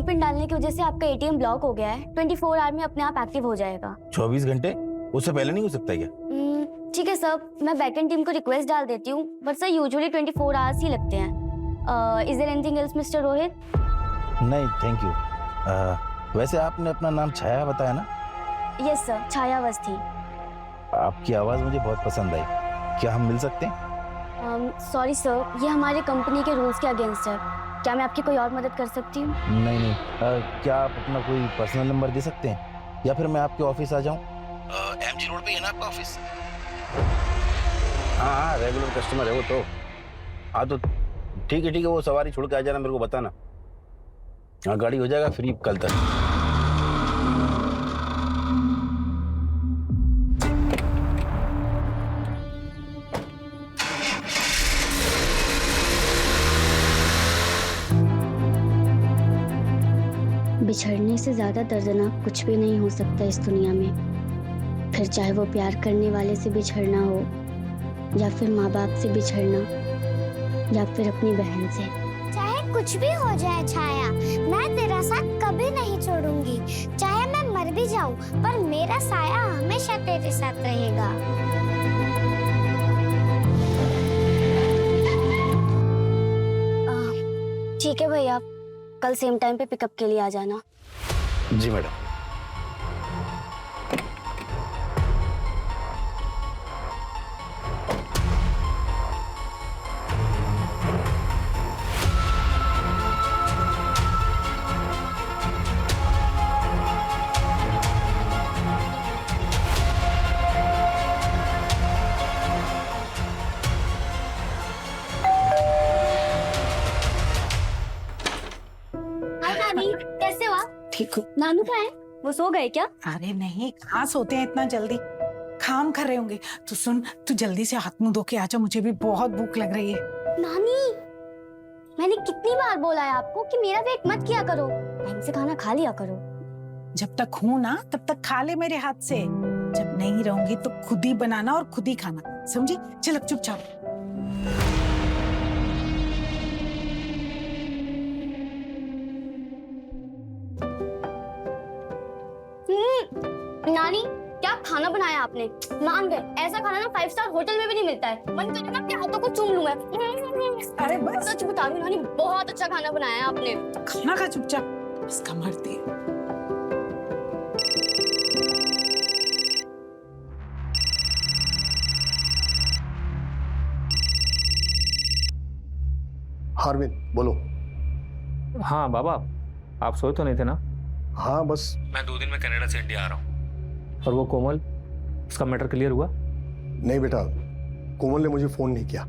Pin डालने की वजह से आपका एटीएम ब्लॉक हो गया है। 24 आवर में अपने आप एक्टिव हो जाएगा। 24 घंटे? उससे पहले नहीं हो सकता क्या? ठीक है सर, मैं बैकएंड टीम को रिक्वेस्ट डाल देती हूँ, बट सर यूजुअली 24 आवर्स ही लगते हैं। Is there anything else mister Rohit? नहीं थैंक यू। वैसे आपने अपना नाम छाया बताया ना? यस सर, छाया अवस्थी। आपकी आवाज़ मुझे बहुत पसंद आई, क्या हम मिल सकते हैं? सॉरी सर, ये हमारे कंपनी के रूल्स के अगेंस्ट है। क्या मैं आपकी कोई और मदद कर सकती हूँ? नहीं नहीं। क्या आप अपना कोई पर्सनल नंबर दे सकते हैं या फिर मैं आपके ऑफिस आ जाऊँ? एमजी रोड पे है ना आपका ऑफिस? हाँ, रेगुलर कस्टमर है वो तो। हाँ तो ठीक है वो सवारी छोड़ के आ जाना, मेरे को बताना। हाँ, गाड़ी हो जाएगा फ्री कल तक। बिछड़ने से ज्यादा दर्दनाक कुछ भी नहीं हो सकता इस दुनिया में। फिर चाहे वो प्यार करने वाले से बिछड़ना हो, या फिर माँ बाप से बिछड़ना, या फिर अपनी बहन से। चाहे कुछ भी हो जाए छाया, मैं तेरा साथ कभी नहीं छोड़ूंगी। चाहे मैं मर भी जाऊं, पर मेरा साया हमेशा तेरे साथ रहेगा। ठीक है भैया, कल सेम टाइम पे पिकअप के लिए आ जाना। जी मैडम। कैसे हो आप? ठीक हो? नानू कहाँ है? वो सो गए क्या? अरे नहीं, कहाँ सोते हैं इतना जल्दी, काम कर रहे होंगे। तो सुन, तू जल्दी से हाथ मुंह धो के आजा, मुझे भी बहुत भूख लग रही है। नानी, मैंने कितनी बार बोला है आपको कि मेरा वेट मत किया करो, टाइम से खाना खा लिया करो। जब तक हूँ ना तब तक खा ले मेरे हाथ से, जब नहीं रहूंगी तो खुद ही बनाना और खुद ही खाना, समझी? चल अब चुपचाप। नानी, क्या खाना बनाया आपने? मान गए, ऐसा खाना ना 5 स्टार होटल में भी नहीं मिलता है। मन करे ना अपने हाथों को चूम लूं मैं। अरे बस, सच बता रही हूं नानी, बहुत अच्छा खाना बनाया है आपने। खाना खा चुपचाप, इसका मरती है। हार्विन बोलो। हाँ बाबा, आप सोए तो नहीं थे ना? हाँ बस मैं 2 दिन में कनाडा से इंडिया आ रहा हूँ। और वो कोमल, उसका मैटर क्लियर हुआ? नहीं बेटा, कोमल ने मुझे फोन नहीं किया।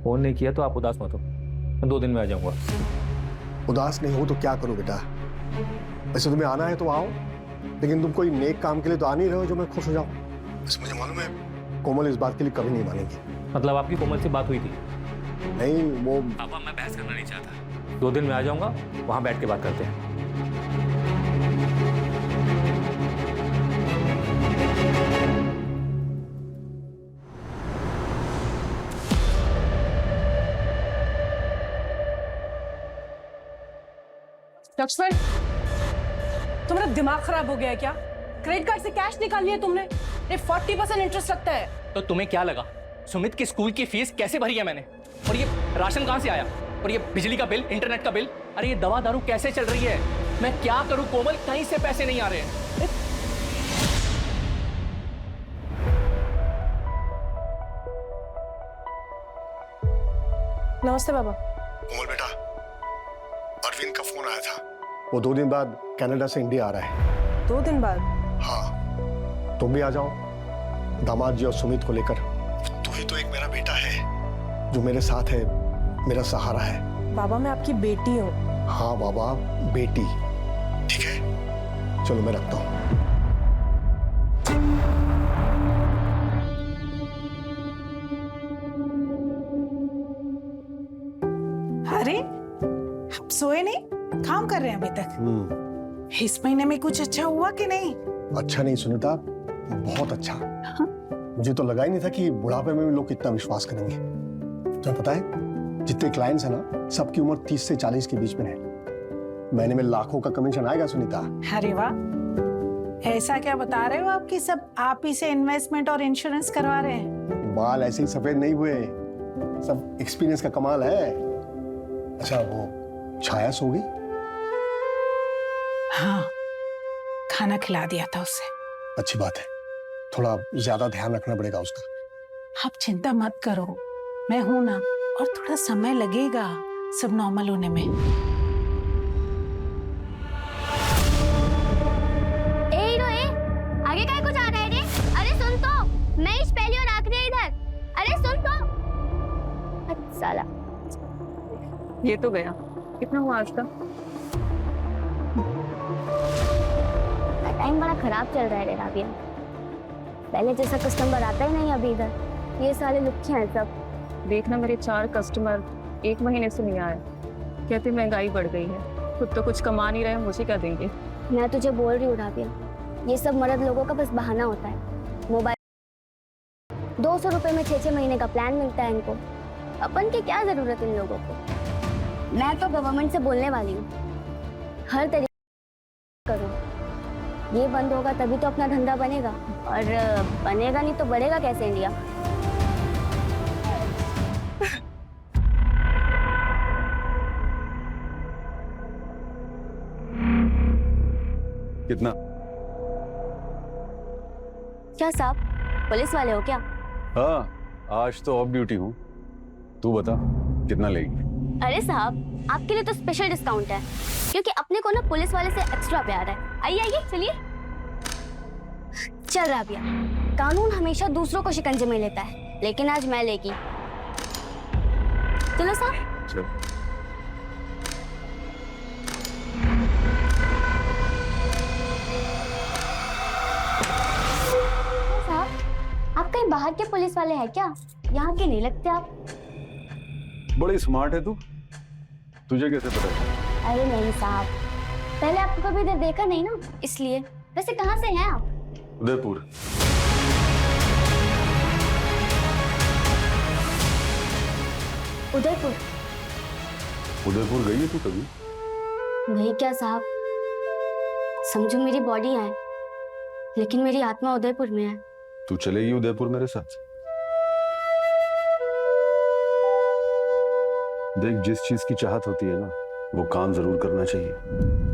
फोन नहीं किया तो आप उदास मत हो, मैं 2 दिन में आ जाऊंगा। उदास नहीं हो तो क्या करूं बेटा? वैसे तुम्हें आना है तो आओ, लेकिन तुम कोई नेक काम के लिए तो आ नहीं रहे हो जो मैं खुश हो जाऊं। बस मुझे मालूम है कोमल इस बात के लिए कभी नहीं मानेगी। मतलब आपकी कोमल से बात हुई थी? नहीं वो पापा, मैं बहस करना नहीं चाहता। 2 दिन में आ जाऊंगा, वहां बैठ के बात करते हैं। लक्ष्मण, तुम्हारा दिमाग खराब हो गया है क्या? क्रेडिट कार्ड से कैश निकाल लिया तुमने? ये 40% इंटरेस्ट लगता है। तो तुम्हें क्या लगा सुमित की स्कूल की फीस कैसे भरी है मैंने? और ये राशन कहां से आया? और ये बिजली का बिल, इंटरनेट का बिल, अरे ये दवा दारू कैसे चल रही है? मैं क्या करूं कोमल, कहीं से पैसे नहीं आ रहे हैं। नमस्ते बाबा। कोमल बेटा, अरविंद का फोन आया था। वो 2 दिन बाद कनाडा से इंडिया आ रहा है। 2 दिन बाद? हाँ, तुम भी आ जाओ दामाद जी और सुमित को लेकर। तू ही तो एक मेरा बेटा है जो मेरे साथ है, मेरा सहारा है। बाबा मैं आपकी बेटी हूँ। हाँ बाबा, बेटी। ठीक है, चलो मैं रखता हूँ। अरे आप सोए नहीं, काम कर रहे हैं अभी तक? इस महीने में कुछ अच्छा हुआ कि नहीं? अच्छा नहीं सुनीता, बहुत अच्छा। मुझे तो लगा ही नहीं था कि बुढ़ापे में भी लोग इतना विश्वास करेंगे। तुम्हें पता है जितने क्लाइंट्स हैं ना, सबकी उम्र 30 से 40 के बीच में है। महीने में लाखों का कमीशन आएगा सुनीता। अरे वाह, ऐसा क्या बता रहे हो आप कि सब आप ही से इन्वेस्टमेंट और इंश्योरेंस करवा रहे हैं? बाल ऐसे ही सफेद नहीं हुए, सब एक्सपीरियंस का कमाल है। अच्छा वो छाया सो गई? हाँ, खाना खिला दिया था उसे। अच्छी बात है, थोड़ा ज्यादा ध्यान रखना पड़ेगा उसका। आप चिंता मत करो, मैं हूं ना, और थोड़ा समय लगेगा सब नॉर्मल होने में। ए हीरो ए, आगे काय कुछ आ रहा है रे? अरे सुन तो, मैं ही पहली और आखिरी इधर। अरे सुन तो। अच्छा साला, ये तो गया। कितना हुआ आज का? टाइम बड़ा खराब चल रहा है रे राबिया। पहले जैसा कस्टमर आता ही नहीं अभी इधर। ये साले लुच्चे हैं सब। देखना, मेरे 4 कस्टमर 1 महीने से नहीं आए। कहते महंगाई बढ़ गई है, खुद तो कुछ कमा नहीं रहे, मुझे क्या देंगे? मैं तुझे बोल रही हूँ राबिया, ये सब मर्द लोगों का बस बहाना होता है। मोबाइल 200 रुपए में 6-6 महीने का प्लान मिलता है इनको। अपन की क्या जरूरत इन लोगों को? मैं तो गवर्नमेंट से बोलने वाली हूँ, हर तरीके करो। ये बंद होगा तभी तो अपना धंधा बनेगा, और बनेगा नहीं तो बढ़ेगा कैसे इंडिया? कितना? क्या साहब, पुलिस वाले हो क्या? हाँ, आज तो ऑफ ड्यूटी हूँ। तू बता कितना लेगी? अरे साहब, आपके लिए तो स्पेशल डिस्काउंट है, क्योंकि अपने को ना पुलिस वाले से एक्स्ट्रा प्यार है। आइए आइए, चलिए। चल राबिया, कानून हमेशा दूसरों को शिकंजे में लेता है, लेकिन आज मैं लेगी। चलो साहब। चल। साहब, आप कहीं बाहर के पुलिस वाले हैं क्या? यहाँ के नहीं लगते आप। बड़ी स्मार्ट है तू, तुझे कैसे पता? अरे नहीं साहब, पहले आपको कभी इधर देखा नहीं ना, इसलिए। वैसे कहाँ से हैं आप? उदयपुर। उदयपुर? उदयपुर गई है तू कभी? नहीं क्या साहब, समझो मेरी बॉडी है, लेकिन मेरी आत्मा उदयपुर में है। तू चलेगी उदयपुर मेरे साथ? देख, जिस चीज की चाहत होती है ना, वो काम जरूर करना चाहिए।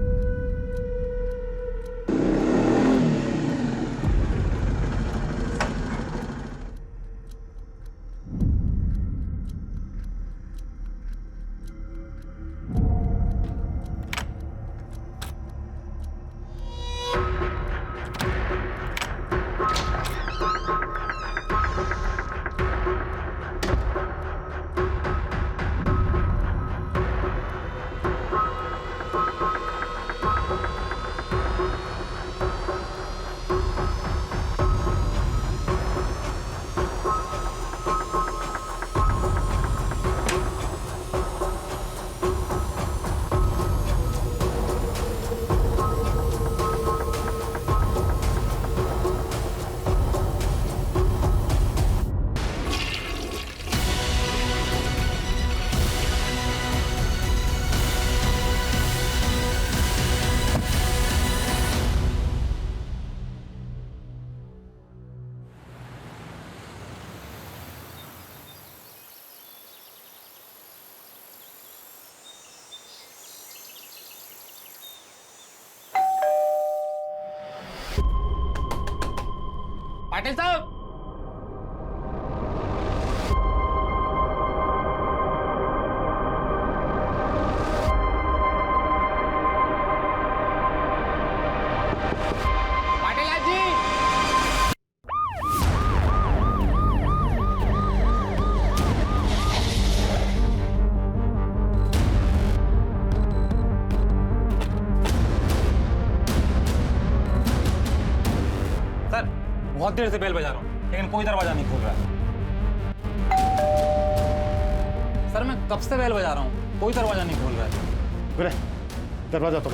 पाटिल साहब, पाटिल जी। सर, बहुत देर से बेल बजा रहा हूँ, लेकिन कोई दरवाजा नहीं खोल रहा है। सर, मैं कब से बेल बजा रहा हूँ, कोई दरवाजा नहीं खोल रहा है। विनय, दरवाजा तोड़।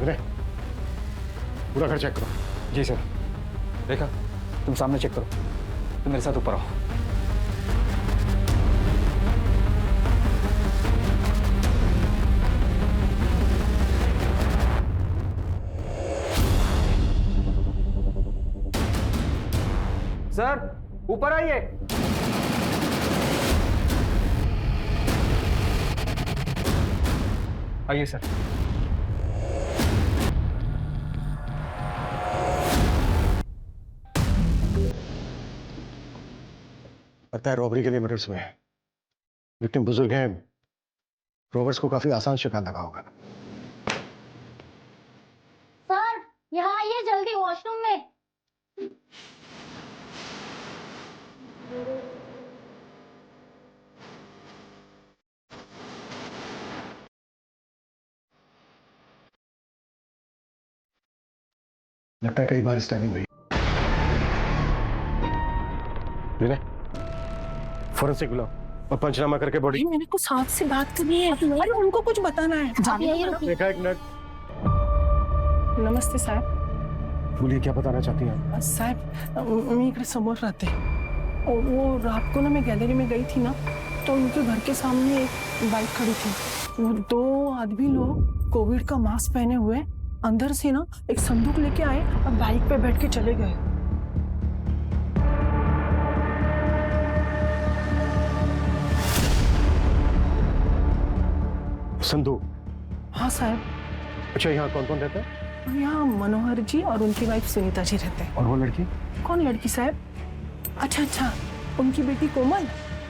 विनय, पूरा घर चेक करो। जी सर। रेखा तुम सामने चेक करो, तुम मेरे साथ ऊपर आओ। सर ऊपर आइए। आइए सर। लगता है रॉबरी के लिए मर्डर्स हुए हैं। विक्टिम बुजुर्ग हैं, रॉबर्स को काफी आसान शिकार लगा होगा। सर यहाँ आइए जल्दी, वॉशरूम में। लगता है कई बार स्टैबिंग हुई। विनय, फोरेंसिक बुलाओ और पंचनामा करके बॉडी। मैंने कुछ साथ से बात करनी है। अरे उनको कुछ बताना है। देखा एक मिनट। नमस्ते साहब। बोलिए, क्या बताना चाहती हैं? साहब मी इकडे समोर राहते और वो रात को ना मैं गैलरी में गई थी ना, तो उनके घर के सामने एक बाइक खड़ी थी। वो 2 आदमी लोग कोविड का मास्क पहने हुए अंदर से ना एक संदूक लेके आए और बाइक पे बैठ के चले गए। संदूक? हाँ साहब। अच्छा, यहाँ कौन कौन रहता है? यहाँ मनोहर जी और उनकी वाइफ सुनीता जी रहते हैं। और वो लड़की? कौन लड़की साहब? अच्छा, उनकी बेटी कोमल।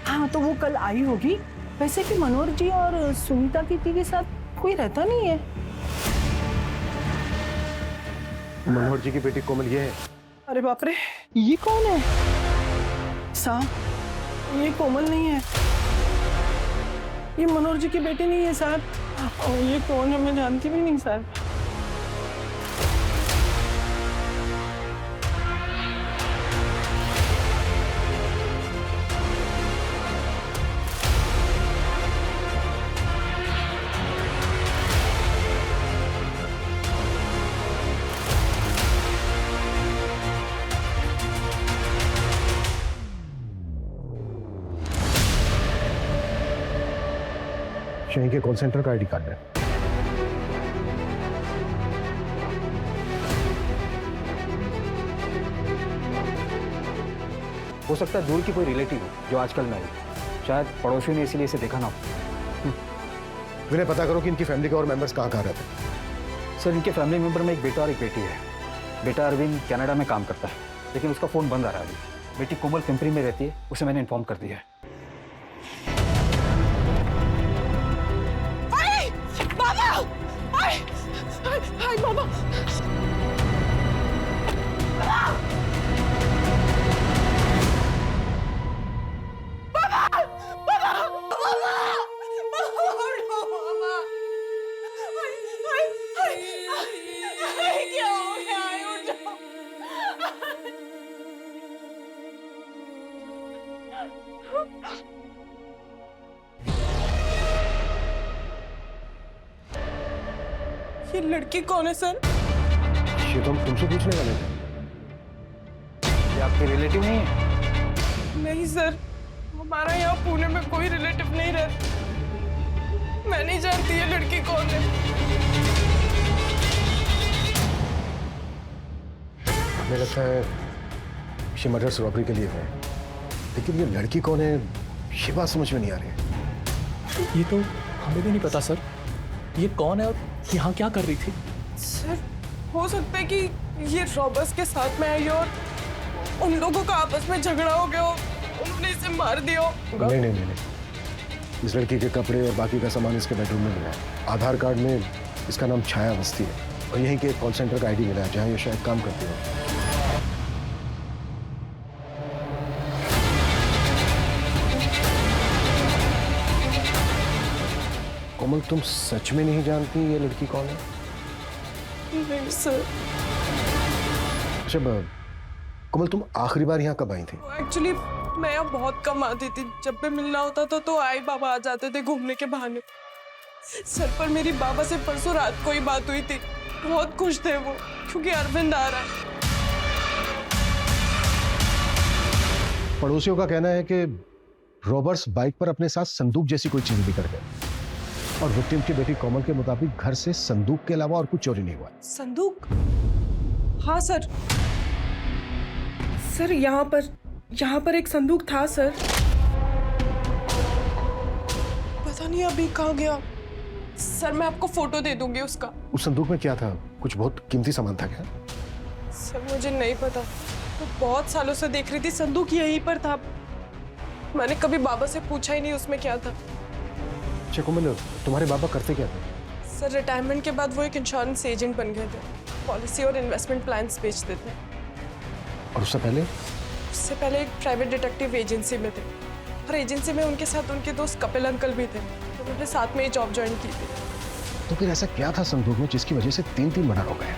हाँ, तो वो कल आई होगी। वैसे भी मनोहर जी और सुनीता दीदी के साथ कोई रहता नहीं है। मनोहर जी की बेटी कोमल ये है? अरे बाप रे, ये कौन है साहब? ये कोमल नहीं है, ये मनोहर जी की बेटी नहीं है साहब। और ये कौन है मैं जानती भी नहीं साहब। यहीं के कॉल सेंटर का आईडी कार्ड है। हो सकता है दूर की कोई रिलेटिव हो जो आजकल में आई, शायद पड़ोसियों ने इसीलिए इसे देखा ना हो। विनय, पता करो कि इनकी फैमिली के और मेंबर्स कहाँ रहते हैं। सर इनके फैमिली मेंबर में एक बेटा और एक बेटी है। बेटा अरविंद कनाडा में काम करता है, लेकिन उसका फ़ोन बंद आ रहा है अभी। बेटी कोमल पिंपरी में रहती है, उसे मैंने इन्फॉर्म कर दिया है। हाय बाबा। क्या हो गया? ये लड़की कौन है सर? ये तो हम तुमसे पूछने वाले थे। ये आपके रिलेटिव नहीं है? नहीं सर, हमारा यहाँ पुणे में कोई रिलेटिव नहीं रहता। मैं नहीं जानती ये लड़की कौन है। हमें लगता है ये मर्डर्स रॉबरी के लिए है, लेकिन ये लड़की कौन है ये बात समझ में नहीं आ रही है। ये तो हमें भी नहीं पता सर, ये कौन है और यहाँ क्या कर रही थी? सर हो सकता है कि ये रॉबर्स के साथ में आई और उन लोगों का आपस में झगड़ा हो गया, उन्होंने इसे मार दिया होगा। नहीं, इस लड़की के कपड़े और बाकी का सामान इसके बेडरूम में मिला है। आधार कार्ड में इसका नाम छाया अवस्थी है और यहीं के कॉल सेंटर का आईडी मिला है जहाँ ये शायद काम करती है। कोमल, तुम सच में नहीं जानती ये लड़की कौन है? नहीं सर। अच्छा कोमल, तुम आखिरी बार यहाँ कब आई थी? एक्चुअली मैं यहाँ बहुत कम आती थी। जब भी मिलना होता था तो आई बाबा आ जाते थे घूमने के बहाने। सर पर मेरी बाबा से परसों रात को ही बात हुई थी। बहुत खुश थे वो, क्योंकि अरविंद आ रहा है। पड़ोसियों का कहना है कि रॉबर्ट्स बाइक पर अपने साथ संदूक जैसी कोई चीज लेकर गए और विक्टिम की बेटी कोमल के मुताबिक घर से संदूक के अलावा और कुछ चोरी नहीं हुआ। संदूक? हाँ सर। सर यहाँ पर एक संदूक था सर। पता नहीं अभी कहाँ गया। सर मैं आपको फोटो दे दूंगी उसका। उस संदूक में क्या था? कुछ बहुत कीमती सामान था क्या? सर मुझे नहीं पता, तो बहुत सालों से देख रही थी, संदूक यहीं पर था। मैंने कभी बाबा से पूछा ही नहीं उसमें क्या था। अच्छा कोमल, तुम्हारे बाबा करते क्या थे? सर रिटायरमेंट के बाद वो एक इंश्योरेंस एजेंट बन गए थे, पॉलिसी और इन्वेस्टमेंट प्लान्स बेचते थे। और उससे पहले? उससे पहले एक प्राइवेट डिटेक्टिव एजेंसी में थे, और एजेंसी में उनके साथ उनके दोस्त कपिल अंकल भी थे, तो उन्होंने साथ में ही जॉब ज्वाइन की थी। तो फिर ऐसा क्या था संदूक में जिसकी वजह से 3 मर्डर हो गए?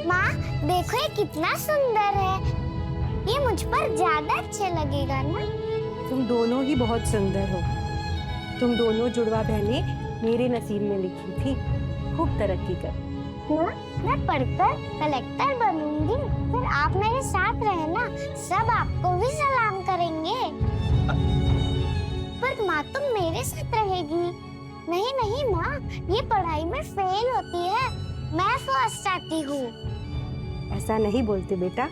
माँ देखो ये कितना सुंदर है, ये मुझ पर ज्यादा अच्छा लगेगा ना? तुम दोनों ही बहुत सुंदर हो। तुम दोनों जुड़वा बहनें मेरे नसीब में लिखी थी। खूब तरक्की कर। माँ मैं पढ़कर कलेक्टर बनूंगी, फिर आप मेरे साथ रहना, सब आपको भी सलाम करेंगे। पर माँ तुम मेरे साथ रहेगी? नहीं नहीं माँ, ये पढ़ाई में फेल होती है, मैं फर्स्ट आती हूँ। ऐसा नहीं बोलते बेटा,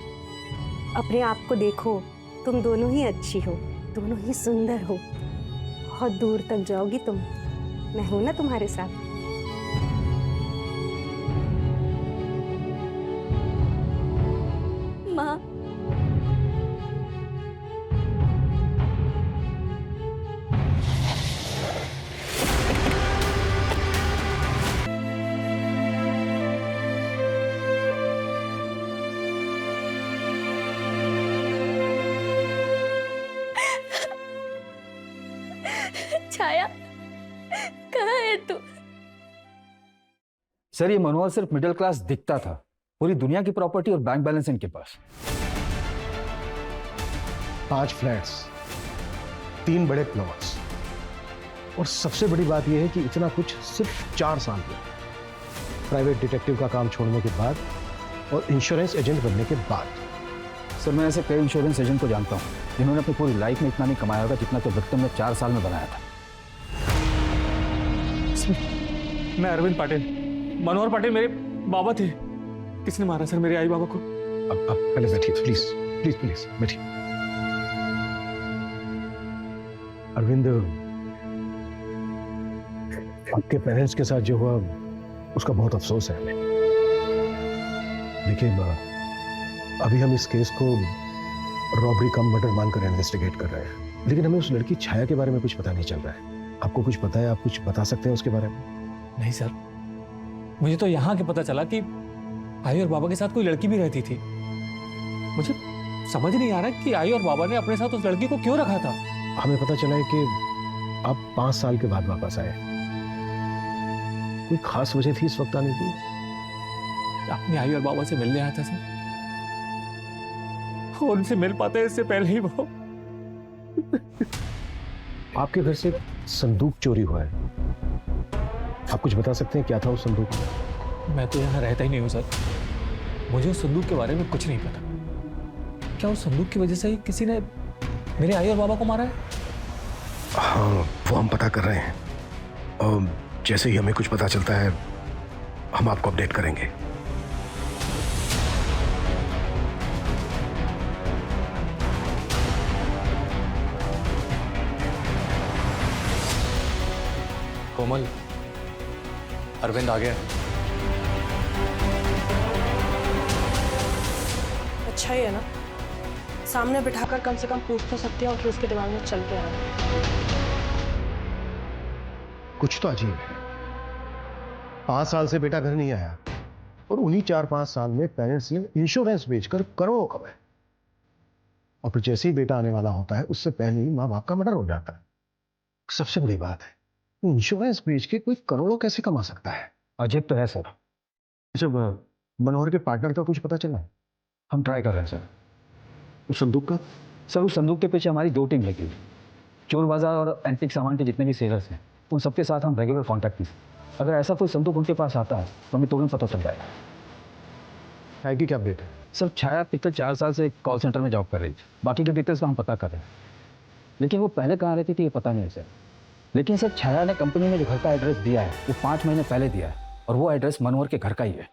अपने आप को देखो, तुम दोनों ही अच्छी हो, दोनों ही सुंदर हो। बहुत दूर तक जाओगी तुम, मैं हूं ना तुम्हारे साथ। माँ छाया कहाँ है तू? सर ये मनोहर सिर्फ मिडिल क्लास दिखता था, पूरी दुनिया की प्रॉपर्टी और बैंक बैलेंस इनके पास। 5 फ्लैट्स, 3 बड़े प्लॉट्स, और सबसे बड़ी बात यह है कि इतना कुछ सिर्फ 4 साल में। प्राइवेट डिटेक्टिव का काम छोड़ने के बाद और इंश्योरेंस एजेंट बनने के बाद। सर मैं ऐसे कई इंश्योरेंस एजेंट को जानता हूँ जिन्होंने अपनी पूरी लाइफ में इतना नहीं कमाया होगा जितना तो विक्टिम ने 4 साल में बनाया था। मैं अरविंद पाटिल, मनोहर पाटिल मेरे बाबा थे। किसने मारा सर मेरे आई बाबा को? अब पहले बैठिए प्लीज प्लीज प्लीज बैठिए। अरविंद, आपके पेरेंट्स के साथ जो हुआ उसका बहुत अफसोस है हमें। देखिए अभी हम इस केस को रॉबरी कम मर्डर मानकर इन्वेस्टिगेट कर रहे हैं, लेकिन हमें उस लड़की छाया के बारे में कुछ पता नहीं चल रहा है। आपको कुछ पता है? आप कुछ बता सकते हैं उसके बारे में? नहीं सर, मुझे तो यहाँ के पता चला कि आई और बाबा के साथ कोई लड़की भी रहती थी। मुझे समझ नहीं आ रहा कि आई और बाबा ने अपने साथ उस लड़की को क्यों रखा था। हमें पता चला है कि आप 5 साल के बाद वापस आए। कोई खास वजह थी इस वक्त आने की? अपनी आई और बाबा से मिलने आया था सर, और उनसे मिल पाते इससे पहले ही वो। आपके घर से संदूक चोरी हुआ है, आप कुछ बता सकते हैं क्या था उस संदूक में? मैं तो यहाँ रहता ही नहीं हूँ सर, मुझे उस संदूक के बारे में कुछ नहीं पता। क्या उस संदूक की वजह से किसी ने मेरे आई और बाबा को मारा है? हाँ, वो हम पता कर रहे हैं, और जैसे ही हमें कुछ पता चलता है हम आपको अपडेट करेंगे। कोमल, अरविंद आ गया। अच्छा ही है ना, सामने बिठाकर कम से कम पूछ तो सकते हैं और फिर उसके दिमाग में चल के आया। कुछ तो अजीब है। 5 साल से बेटा घर नहीं आया और उन्हीं 4-5 साल में पेरेंट्स ने इंश्योरेंस बेचकर करोड़ों कमाए। और फिर जैसे ही बेटा आने वाला होता है उससे पहले ही माँ बाप का मर्डर हो जाता है। सबसे बड़ी बात है, इंश्योरेंस बेच के कोई करोड़ों कैसे कमा सकता है? अजीब तो है सर। जब मनोहर के पार्टनर का कुछ पता चला? हम ट्राई कर रहे हैं सर। उस संदूक का? सर उस संदूक के पीछे हमारी 2 टीम लगी हुई। चोर बाजार और एंटीक सामान के जितने भी सेलर्स हैं उन सबके साथ हम रेगुलर कॉन्टैक्ट में। अगर ऐसा कोई संदूक उनके पास आता है तो हमें तुरंत पता चल जाएगा। है कि क्या अपडेट है? सर छाया पिछले 4 साल से कॉल सेंटर में जॉब कर रही थी। बाकी के डिटेल्स का हम पता कर रहे हैं, लेकिन वो पहले कहाँ रहती थी ये पता नहीं है सर। लेकिन सर छाया ने कंपनी में जो घर का एड्रेस दिया है वो 5 महीने पहले दिया है और वो एड्रेस मनोहर के घर का ही है।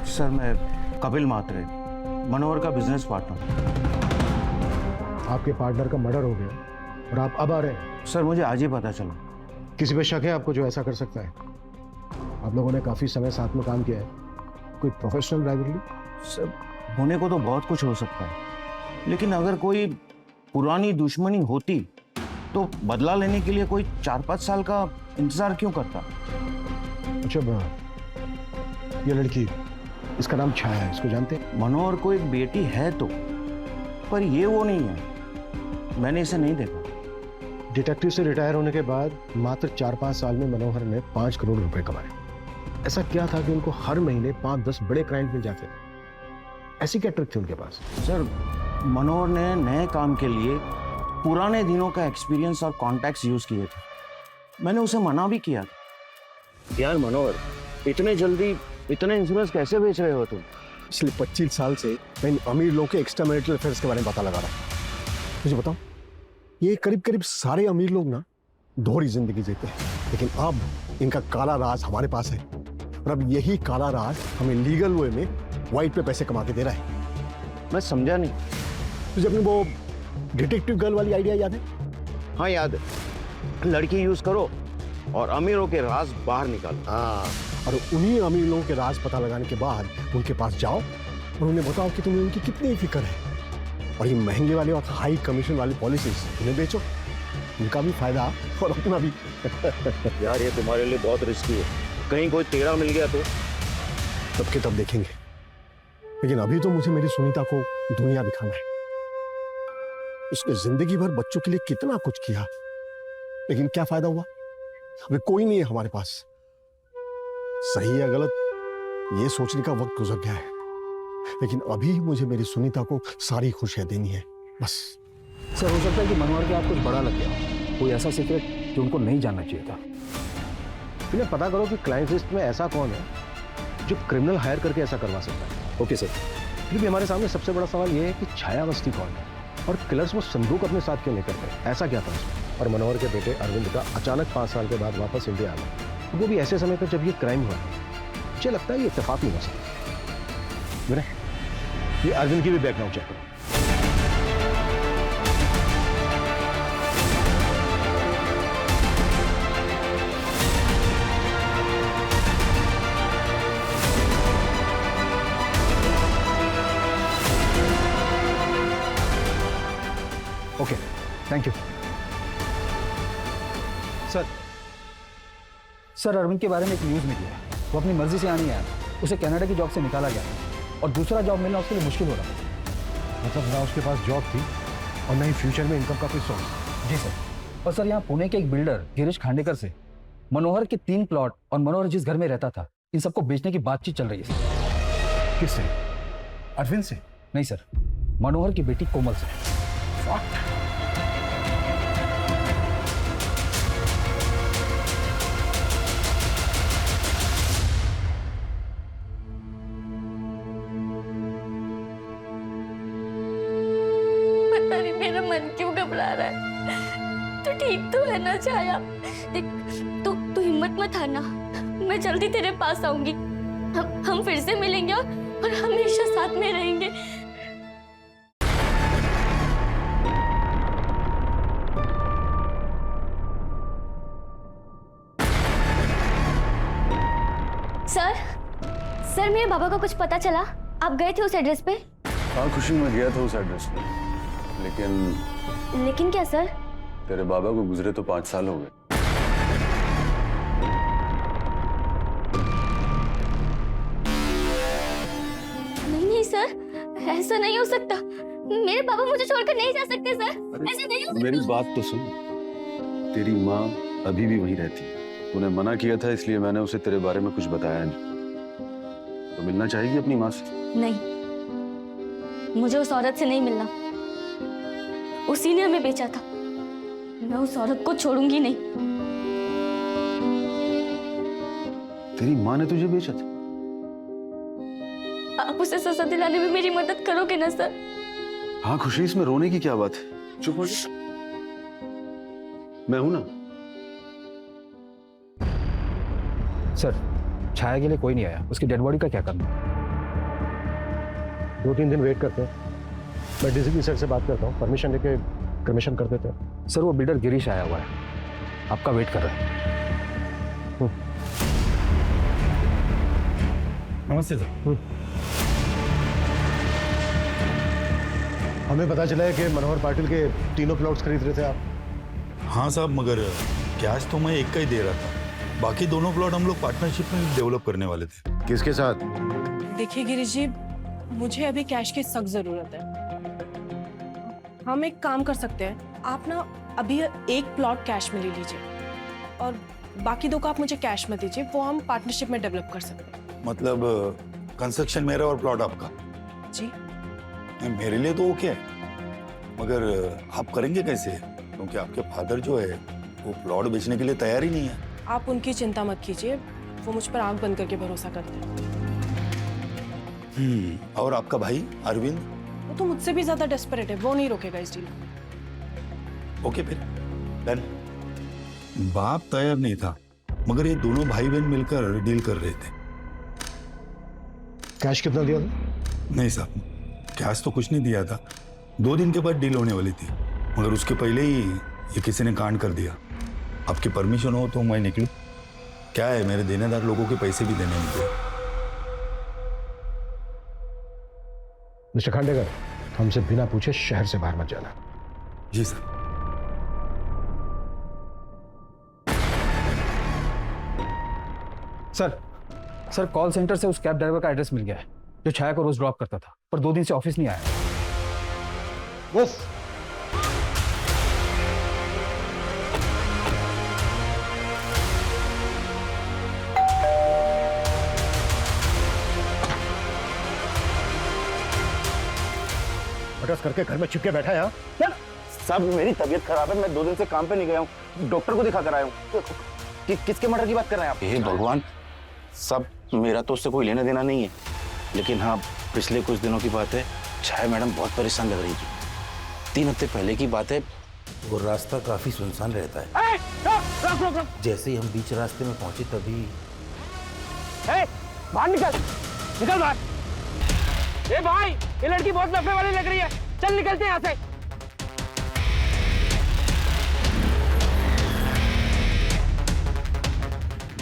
सर मैं कपिल मात्रे, मनोहर का बिजनेस पार्टनर। आपके पार्टनर का मर्डर हो गया और आप अब आ रहे हैं? सर मुझे आज ही पता चला। किसी पे शक है आपको जो ऐसा कर सकता है? आप लोगों ने काफी समय साथ में काम किया है, कोई प्रोफेशनल राइवलरी? सर होने को तो बहुत कुछ हो सकता है, लेकिन अगर कोई पुरानी दुश्मनी होती तो बदला लेने के लिए कोई 4-5 साल का इंतजार क्यों करता? अच्छा, ये लड़की, इसका नाम छाया है, इसको जानते हैं? मनोहर को एक बेटी है तो, पर ये वो नहीं है। मैंने इसे नहीं देखा। डिटेक्टिव से रिटायर होने के बाद मात्र 4-5 साल में मनोहर ने 5 करोड़ रुपए कमाए। ऐसा क्या था कि उनको हर महीने 5-10 बड़े क्लाइंट मिल जाते? ऐसी क्या ट्रिक थी उनके पास? सर मनोहर ने नए काम के लिए पुराने दिनों का एक्सपीरियंस और कॉन्टैक्ट्स यूज किए थे। मैंने उसे मना भी किया था। यार मनोहर, इतने जल्दी इतने इंश्योरेंस कैसे बेच रहे हो तुम? पिछले 25 साल से मैं इन अमीर लोगों के एक्स्ट्रा मैरिटल अफेयर्स के बारे में पता लगा रहा हूँ। मुझे बताओ, ये करीब सारे अमीर लोग ना दोहरी जिंदगी जीते हैं, लेकिन अब इनका काला राज हमारे पास है और अब यही काला राज हमें लीगल वे में वाइट पे पैसे कमा के दे रहा है। मैं समझा नहीं। तुझे अपनी वो डिटेक्टिव गर्ल वाली आइडिया याद है? हाँ याद है। लड़की यूज करो और अमीरों के राज बाहर निकालो। हाँ, और उन्हीं अमीर लोगों के राज पता लगाने के बाद उनके पास जाओ और उन्हें बताओ कि तुम्हें उनकी कितनी फिक्र है, और ये महंगे वाले और हाई कमीशन वाली पॉलिसीज उन्हें बेचो, उनका भी फायदा और अपना भी। यार ये तुम्हारे लिए बहुत रिस्की है, कहीं कोई टेढ़ा मिल गया तो? तब के तब देखेंगे, लेकिन अभी तो मुझे मेरी सुनीता को दुनिया दिखाना है। उसने जिंदगी भर बच्चों के लिए कितना कुछ किया, लेकिन क्या फायदा हुआ? अभी कोई नहीं है हमारे पास। सही या गलत ये सोचने का वक्त गुजर गया है, लेकिन अभी मुझे मेरी सुनीता को सारी खुशियां देनी है बस। सर हो सकता है कि मनोहर के हाथ कुछ बड़ा लग गया, कोई ऐसा सीक्रेट जो उनको नहीं जानना चाहिए था। इन्हें पता करो कि क्लाइंट लिस्ट में ऐसा कौन है जो क्रिमिनल हायर करके ऐसा करवा सकता है। Okay sir. फिर भी हमारे सामने सबसे बड़ा सवाल ये है कि छायावस्ती कौन है और किलर्स वो संदूक अपने साथ क्यों लेकर गए? ऐसा क्या था उसमें? और मनोहर के बेटे अरविंद का अचानक 5 साल के बाद वापस इंडिया आना, वो भी ऐसे समय पर जब ये क्राइम हुआ। मुझे लगता है ये इत्तेफाक नहीं हो सकता। विनय, ये अरविंद की भी बैकग्राउंड चेक करो। Okay, thank you sir. Sir Arvind के बारे में एक न्यूज़ निकली है, वो अपनी मर्जी से नहीं आया, उसे कनाडा की जॉब से निकाला गया और दूसरा जॉब मिलना उसके लिए मुश्किल हो रहा है। मतलब ना उसके पास जॉब थी और ना ही फ्यूचर में इनकम का कोई सोर्स। जी सर। और सर यहाँ पुणे के एक बिल्डर गिरीश खांडेकर से मनोहर के 3 प्लॉट और मनोहर जिस घर में रहता था इन सबको बेचने की बातचीत चल रही है सर। किससे? अरविंद से? नहीं सर, मनोहर की बेटी कोमल से। पता नहीं मेरा मन क्यों घबरा रहा है। तो ठीक तो है ना छाया? देख, तू हिम्मत मत हारना, मैं जल्दी तेरे पास आऊंगी। हम फिर से मिलेंगे और हमेशा साथ में रहेंगे। सर मेरे बाबा को कुछ पता चला? आप गए थे उस एड्रेस पे? हाँ खुशी, मैं गया था उस एड्रेस पे, लेकिन क्या सर? तेरे बाबा को गुजरे तो 5 साल हो गए। नहीं सर, ऐसा नहीं हो सकता। मेरे पापा मुझे छोड़कर नहीं जा सकते सर। ऐसा नहीं हो सकता। मेरी बात तो सुन, तेरी माँ अभी भी वहीं रहती है। तूने मना किया था इसलिए मैंने उसे तेरे बारे में कुछ बताया नहीं। तो मिलना चाहेगी अपनी माँ से? नहीं, मुझे उस औरत से नहीं मिलना। उसी ने हमें बेचा था। मैं उस औरत को छोड़ूंगी नहीं। तेरी माँ ने तुझे बेचा था? आप उसे सजा दिलाने में मेरी मदद करोगे ना सर? हाँ खुशी, इसमें रोने की क्या बात है? चुप हो जा, मैं हूं ना। सर, छाया के लिए कोई नहीं आया, उसकी डेड बॉडी का क्या करना? 2-3 दिन वेट करते हैं। मैं डीसीपी सर से बात करता हूँ, परमिशन लेके कमीशन कर देते हैं। सर वो बिल्डर गिरीश आया हुआ है, आपका वेट कर रहा है। नमस्ते सर। हमें पता चला है कि मनोहर पाटिल के 3 प्लॉट्स खरीद रहे थे आप। हाँ साहब, मगर कैश तो मैं एक का ही दे रहा था। बाकी 2 प्लॉट हम लोग पार्टनरशिप में डेवलप करने वाले थे। किसके साथ? देखिए गिरीश जी, मुझे अभी कैश की सख्त जरूरत है। हम एक काम कर सकते हैं, आप ना अभी 1 प्लॉट कैश में ले लीजिए और बाकी 2 का आप मुझे कैश में दीजिए, वो हम पार्टनरशिप में डेवलप कर सकते हैं। मतलब कंस्ट्रक्शन मेरा और प्लॉट आपका? जी नहीं, मेरे लिए तो ओके है, मगर आप करेंगे कैसे? क्योंकि आपके फादर जो है वो प्लॉट बेचने के लिए तैयार ही नहीं है। आप उनकी चिंता मत कीजिए, वो मुझ पर आंख बंद करके भरोसा करते हैं। और आपका भाई अरविंद? वो तो मुझसे भी ज्यादा डेस्परेट है, वो नहीं रोकेगा इस डील को। ओके फिर डन। बाप तैयार नहीं था, मगर ये दोनों भाई बहन मिलकर डील कर रहे थे। कैश कितना दिया था? नहीं साहब, कैश तो कुछ नहीं दिया था। 2 दिन के बाद डील होने वाली थी, मगर उसके पहले ही ये किसी ने कांड कर दिया। आपकी परमिशन हो तो मैं निकलूं? क्या है, मेरे देनेदार लोगों के पैसे भी देने मुझे। मिस्टर खांडेकर, हमसे बिना पूछे शहर से बाहर मत जाना। जी सर। सर कॉल सेंटर से उस कैब ड्राइवर का एड्रेस मिल गया है जो छाया को रोज ड्रॉप करता था, पर 2 दिन से ऑफिस नहीं आया। बटस करके घर में चिपके बैठा है। हाँ? साहब मेरी तबीयत खराब है, मैं 2 दिन से काम पे नहीं गया हूँ, डॉक्टर को दिखा कर आया हूँ। किसके मर्डर की बात कर रहे हैं आप? हे भगवान साहब, मेरा तो उससे कोई लेना देना नहीं है, लेकिन हाँ पिछले कुछ दिनों की बात है, छाया मैडम बहुत परेशान लग रही थी। 3 हफ्ते पहले की बात है, वो रास्ता काफी सुनसान रहता है। जैसे ही हम बीच रास्ते में पहुंचे तभी बाहर निकल बाहर। ए भाई, ये लड़की बहुत लफड़े वाली लग रही है, चल निकलते हैं यहाँ से।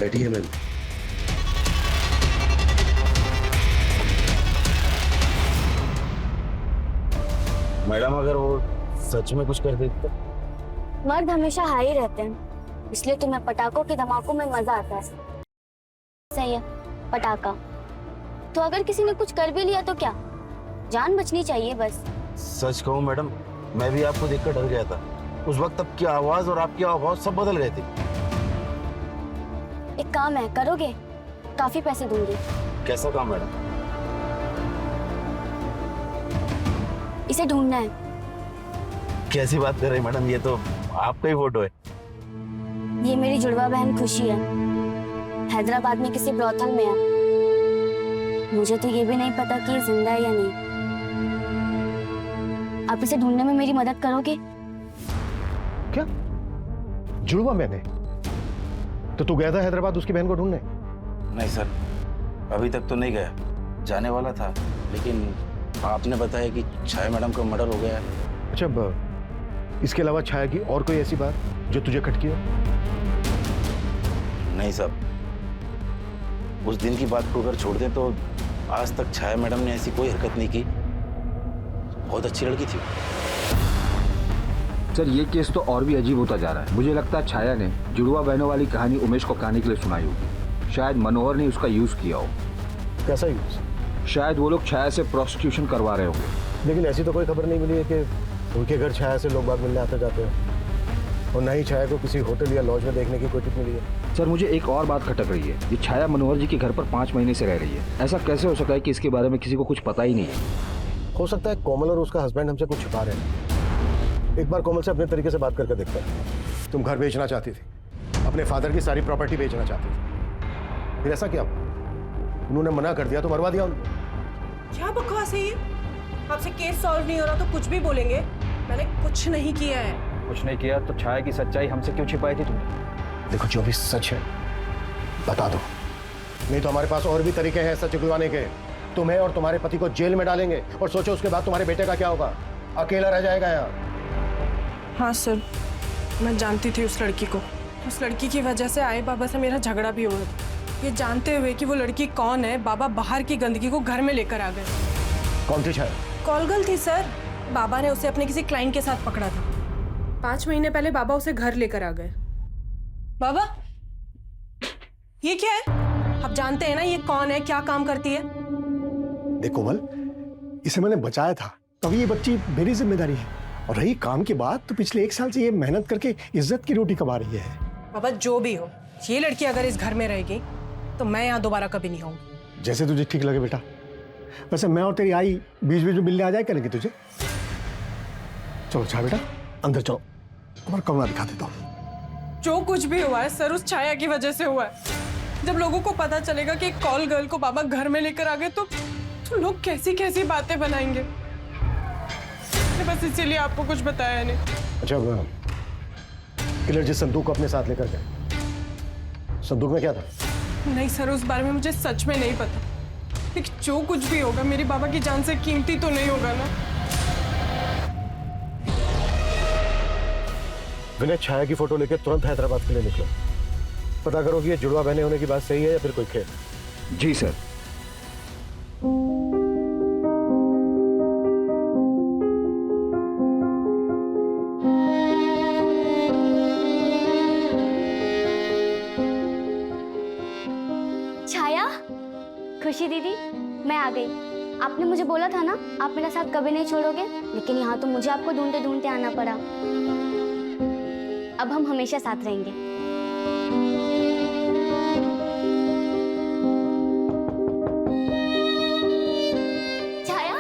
बैठी है मैम। मैडम अगर वो सच में कुछ कर देते? मर्द हमेशा हाई रहते हैं, इसलिए तुम्हें पटाखों के धमाकों में मजा आता है। सही है, पटाखा। तो अगर किसी ने कुछ कर भी लिया तो क्या, जान बचनी चाहिए बस। सच कहूँ मैडम, मैं भी आपको देखकर डर गया था। उस वक्त आपकी आवाज और आपकी आवाज सब बदल गए थे। एक काम है, करोगे? काफी पैसे दूंगी। कैसा काम मैडम? इसे ढूंढना है। कैसी बात कर रही मैडम, ये तो आपका ही फोटो है। ये मेरी जुड़वा बहन खुशी है, हैदराबाद में किसी ब्रॉथल में है। मुझे तो ये भी नहीं पता कि ये जिंदा है या नहीं। आप इसे ढूंढने में मेरी मदद करोगे? क्या जुड़वा मैंने? तो तू गया था हैदराबाद उसकी बहन को ढूंढने? नहीं सर, अभी तक तो नहीं गया, जाने वाला था, लेकिन आपने बताया कि छाया मैडम का मर्डर हो गया है। अच्छा, इसके अलावा छाया की और कोई ऐसी बात जो तुझे खटकी हो? नहीं साहब, उस दिन की बात को अगर छोड़ दें तो आज तक छाया मैडम ने ऐसी कोई हरकत नहीं की। बहुत अच्छी लड़की थी। सर ये केस तो और भी अजीब होता जा रहा है। मुझे लगता है छाया ने जुड़वा बहनों वाली कहानी उमेश को कहने के लिए सुनाई होगी। शायद मनोहर ने उसका यूज किया हो। कैसा यूज? शायद वो लोग छाया से प्रोस्टिट्यूशन करवा रहे होंगे। लेकिन ऐसी तो कोई खबर नहीं मिली है कि उनके घर छाया से लोग बाग मिलने आते जाते हैं, और ना ही छाया को किसी होटल या लॉज में देखने की कोई टिप मिली है। सर मुझे एक और बात खटक रही है। ये छाया मनोहर जी के घर पर 5 महीने से रह रही है। ऐसा कैसे हो सकता है कि इसके बारे में किसी को कुछ पता ही नहीं है? हो सकता है कोमल और उसका हस्बैंड हमसे कुछ छुपा रहे हैं। एक बार कोमल से अपने तरीके से बात करके देखता है। तुम घर बेचना चाहती थी, अपने फादर की सारी प्रॉपर्टी बेचना चाहती थी, फिर ऐसा क्या? उन्होंने मना कर दिया तो मरवा दिया उनको। क्या बकवास है ये? आपसे केस सॉल्व नहीं हो रहा तो कुछ भी बोलेंगे। मैंने कुछ नहीं किया है। कुछ नहीं किया तो छाया की सच्चाई हमसे क्यों छिपाई थी तुमने? देखो जो भी सच है बता दो, नहीं तो हमारे पास और भी तरीके हैं सच उगलवाने के। तुम्हें और तुम्हारे पति को जेल में डालेंगे और सोचो उसके बाद तुम्हारे बेटे का क्या होगा। अकेला रह जाएगा यहाँ। हाँ सर, मैं जानती थी उस लड़की को। उस लड़की की वजह से आए बाबा से मेरा झगड़ा भी हुआ। ये जानते हुए कि वो लड़की कौन है, बाबा बाहर की गंदगी को घर में लेकर आ गए। कौन थी छाया? कॉलगर्ल थी सर। बाबा ने उसे अपने किसी क्लाइंट के साथ पकड़ा था। 5 महीने पहले बाबा उसे घर लेकर आ गए। बाबा ये क्या है? आप जानते हैं ना ये कौन है, क्या काम करती है? देख कोमल, इसे मैंने बचाया था, तभी ये बच्ची मेरी जिम्मेदारी है। और रही काम की बात, तो पिछले 1 साल से ये मेहनत करके इज्जत की रोटी कमा रही है। बाबा जो भी हो, ये लड़की अगर इस घर में रहेगी तो मैं यहाँ दोबारा कभी नहीं आऊंगी। जैसे तुझे ठीक लगे बेटा। वैसे मैं और तेरी आई बीच बीच में मिलने आ जाए करेंगे तुझे। चलो छाया बेटा अंदर चलो, तुम्हारा कमरा दिखा देता हूँ। जो कुछ भी हुआ है सर उस छाया की वजह से हुआ है। जब लोगों को पता चलेगा कि एक कॉल गर्ल को बाबा घर में लेकर आ गए तो लोग कैसी कैसी बातें बनाएंगे। बस इसीलिए आपको कुछ बताया नहीं। अच्छा किलर जिस संदूक को अपने साथ लेकर गए, संदूक में क्या था? नहीं सर, उस बारे में मुझे सच में नहीं पता। लेकिन जो कुछ भी होगा मेरी बाबा की जान से कीमती तो नहीं होगा ना। विनय छाया की फोटो लेकर तुरंत हैदराबाद के लिए निकलो। पता करो कि ये जुड़वा बहने होने की बात सही है या फिर कोई खेल। जी सर। छाया, खुशी दीदी, मैं आ गई। आपने मुझे बोला था ना आप मेरा साथ कभी नहीं छोड़ोगे, लेकिन यहाँ तो मुझे आपको ढूंढते ढूंढते आना पड़ा। अब हम हमेशा साथ रहेंगे। छाया,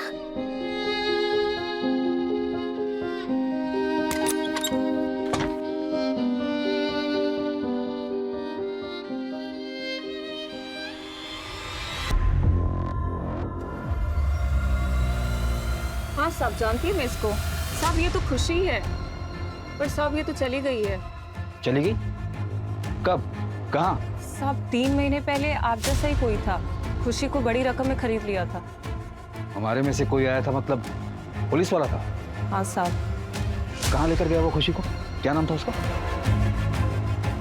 हाँ सब जानती है मैं इसको। साहब ये तो खुशी है, पर साहब ये तो चली गई है। चली गई? कब? कहाँ? साहब 3 महीने पहले आप जैसा ही कोई था, खुशी को बड़ी रकम में खरीद लिया था। हमारे में से कोई आया था, मतलब पुलिस वाला था? हाँ साहब। कहाँ लेकर गया वो खुशी को? क्या नाम था उसका?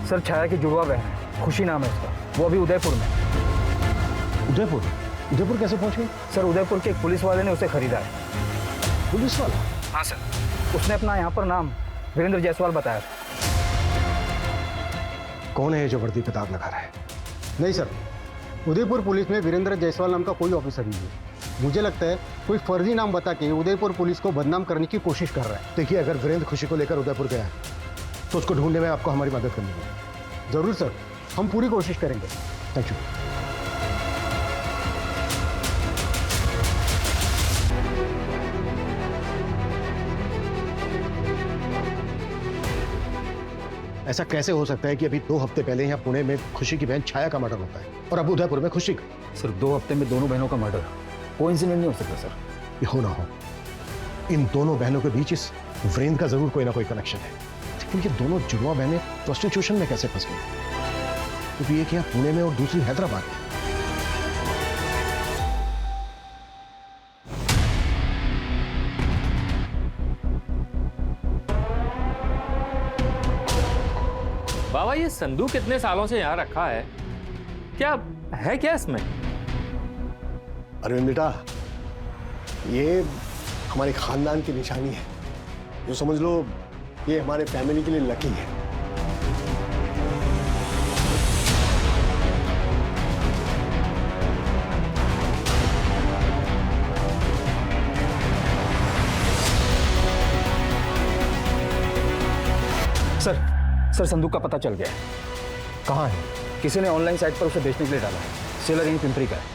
सर छाया की जुड़वा बहन है, खुशी नाम है उसका। वो अभी उदयपुर में। उदयपुर? उदयपुर कैसे पहुंच गई? सर उदयपुर के एक पुलिस वाले ने उसे खरीदा है। पुलिस वाला? हाँ सर, उसने अपना यहाँ पर नाम वीरेंद्र जायसवाल बताया। कौन है जो वर्दी पे दाग लगा रहा है? नहीं सर, उदयपुर पुलिस में वीरेंद्र जायसवाल नाम का कोई ऑफिसर नहीं है। मुझे लगता है कोई फर्जी नाम बता के उदयपुर पुलिस को बदनाम करने की कोशिश कर रहा है। देखिए अगर वीरेंद्र खुशी को लेकर उदयपुर गया है तो उसको ढूंढने में आपको हमारी मदद करनी होगी। जरूर सर, हम पूरी कोशिश करेंगे। Thank you. ऐसा कैसे हो सकता है कि अभी 2 हफ्ते पहले यहाँ पुणे में खुशी की बहन छाया का मर्डर होता है और अब उदयपुर में खुशी का? सर 2 हफ्ते में दोनों बहनों का मर्डर कोइंसिडेंट नहीं हो सकता सर। ये हो ना हो, इन दोनों बहनों के बीच इस वीरेंद्र का जरूर कोई ना कोई कनेक्शन है। लेकिन ये दोनों जुड़वा बहनें प्रोस्टिट्यूशन में कैसे फंस गई? क्योंकि एक यहाँ पुणे में और दूसरी हैदराबाद में। बाबा ये संदूक कितने सालों से यहाँ रखा है, क्या है क्या इसमें? अरविंद बेटा, ये हमारे खानदान की निशानी है, जो समझ लो ये हमारे फैमिली के लिए लकी है। सर संदूक का पता चल गया है। कहाँ है? किसी ने ऑनलाइन साइट पर उसे बेचने के लिए डाला है। सेलर यहीं पिंपरी का है।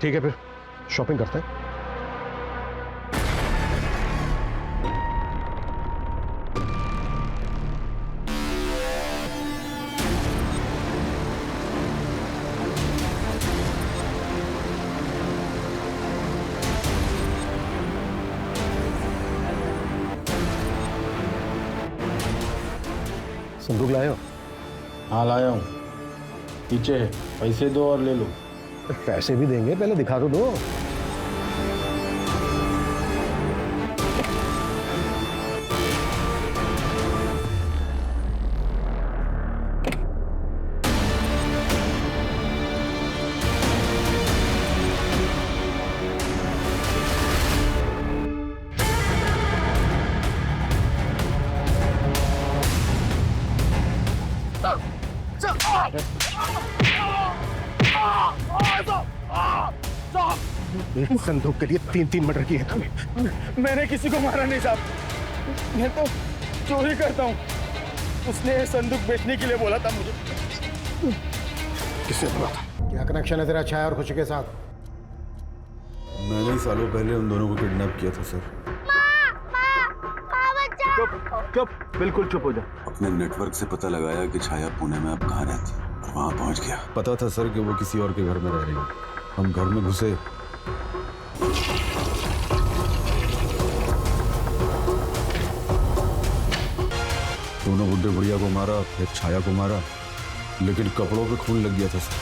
ठीक है, फिर शॉपिंग करते हैं। संदूक लाए हो? हाँ लाया हूँ। पीछे पैसे दो और ले लो। पैसे भी देंगे, पहले दिखा तो दो। एक संदूक के लिए 3-3 मर्डर किए तुमने। मैंने किसी को मारा नहीं साहब, मैं तो चोरी करता हूँ। उसने संदूक बेचने के लिए बोला था मुझे। किसने बोला था? क्या कनेक्शन है तेरा छाया और खुशी के साथ? मैंने सालों पहले उन दोनों को किडनैप किया था सर। चुप, बिल्कुल चुप हो जा। अपने नेटवर्क से पता लगाया कि छाया पुणे में अब कहाँ रहती है और वहाँ पहुँच गया। पता था सर कि वो किसी और के घर में रह रही है। हम घर में घुसे, दोनों बुड्ढे बुढ़िया को मारा, फिर छाया को मारा, लेकिन कपड़ों पे खून लग गया था सर।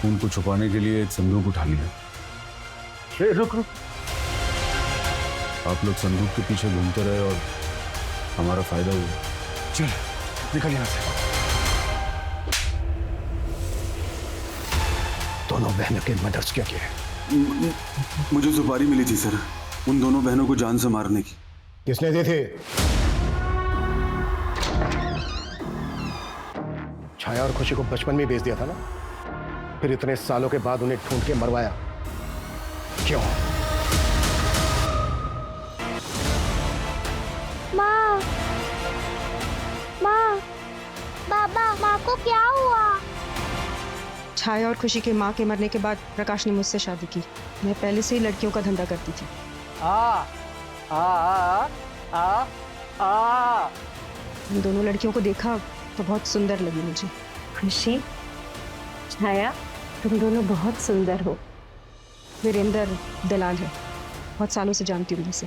खून को छुपाने के लिए एक संदूक उठा लिया। रुक। आप लोग संदूक के पीछे घूमते रहे और हमारा फायदा हुआ। चल निकल यहाँ से। दोनों बहनों के मर्डर्स क्या किए? मुझे सुपारी मिली थी सर, उन दोनों बहनों को जान से मारने की। किसने दी थी? छाया और खुशी को बचपन में बेच दिया था ना, फिर इतने सालों के बाद उन्हें ढूंढ के मरवाया क्यों? माँ, माँ, बाबा, माँ को क्या हुआ? छाया और खुशी के माँ के मरने के बाद प्रकाश ने मुझसे शादी की। मैं पहले से ही लड़कियों का धंधा करती थी। उन दोनों लड़कियों को देखा तो बहुत सुंदर लगी मुझे। खुशी, छाया, तुम दोनों बहुत सुंदर हो। वीरेंद्र दलाल है, बहुत सालों से जानती हूँ उनसे।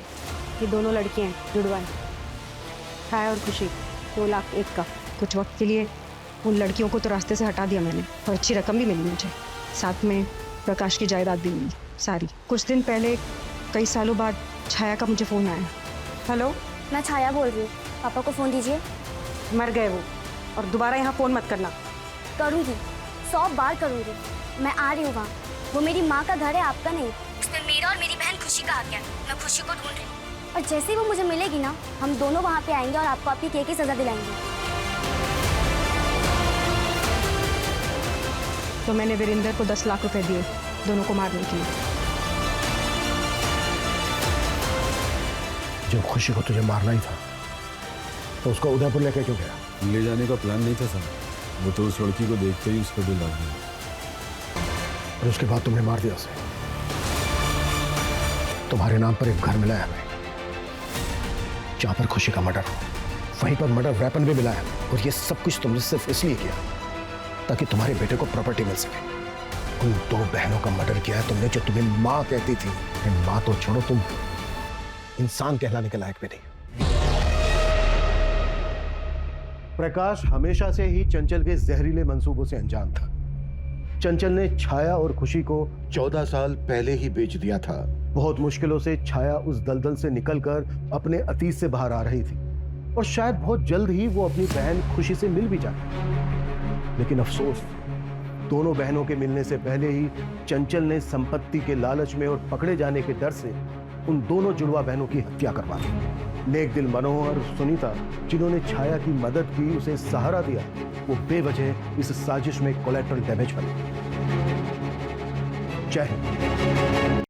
ये दोनों लड़कियाँ हैं जुड़वा हैं, छाया और खुशी। 2 लाख 1 का। कुछ वक्त के लिए उन लड़कियों को तो रास्ते से हटा दिया मैंने, और अच्छी रकम भी मिली मुझे। साथ में प्रकाश की जायदाद भी मिली सारी। कुछ दिन पहले, कई सालों बाद, छाया का मुझे फ़ोन आया। हेलो, मैं छाया बोल रही हूँ, पापा को फ़ोन दीजिए। मर गए वो, और दोबारा यहाँ फ़ोन मत करना। करूँगी, 100 बार करूँगी। मैं आ रही हूँ वहाँ। वो मेरी माँ का घर है, आपका नहीं। उसमें मेरा और मेरी बहन खुशी का हक है। मैं खुशी को ढूंढ रही हूँ, और जैसे ही वो मुझे मिलेगी ना, हम दोनों वहाँ पे आएंगे और आपको आपकी की सज़ा दिलाएंगे। तो मैंने वीरेंद्र को 10 लाख रुपए दिए दोनों को मारने के लिए। जब खुशी को तुझे मारना ही था तो उसको उदयपुर लेके क्यों गया? ले जाने का प्लान नहीं था सर, वो तो उस लड़की को देखते ही उसका दिल आ गया। और उसके बाद तुमने मार दिया उसे। तुम्हारे नाम पर एक घर मिला है हमें, जहां पर खुशी का मर्डर हो। वहीं पर मर्डर वेपन भी मिला है, और ये सब कुछ तुमने सिर्फ इसलिए किया ताकि तुम्हारे बेटे को प्रॉपर्टी मिल सके। उन 2 बहनों का मर्डर किया है तुमने, जो तुम्हें माँ कहती थी। माँ तो छोड़ो, तुम इंसान कहलाने के लायक भी नहीं। प्रकाश हमेशा से ही चंचल के जहरीले मंसूबों से अनजान था। चंचल ने छाया और खुशी को 14 साल पहले ही बेच दिया था, बहुत मुश्किलों से छाया उस दलदल से निकलकर अपने अतीत से बाहर आ रही थी और शायद बहुत जल्द ही वो अपनी बहन खुशी से मिल भी जाती। लेकिन अफसोस, दोनों बहनों के मिलने से पहले ही चंचल ने संपत्ति के लालच में और पकड़े जाने के डर से उन दोनों जुड़वा बहनों की हत्या करवा दी। नेक दिल मनोहर और सुनीता, जिन्होंने छाया की मदद की, उसे सहारा दिया, वो बेवजह इस साजिश में कोलैटरल डैमेज बने। जय हिंद।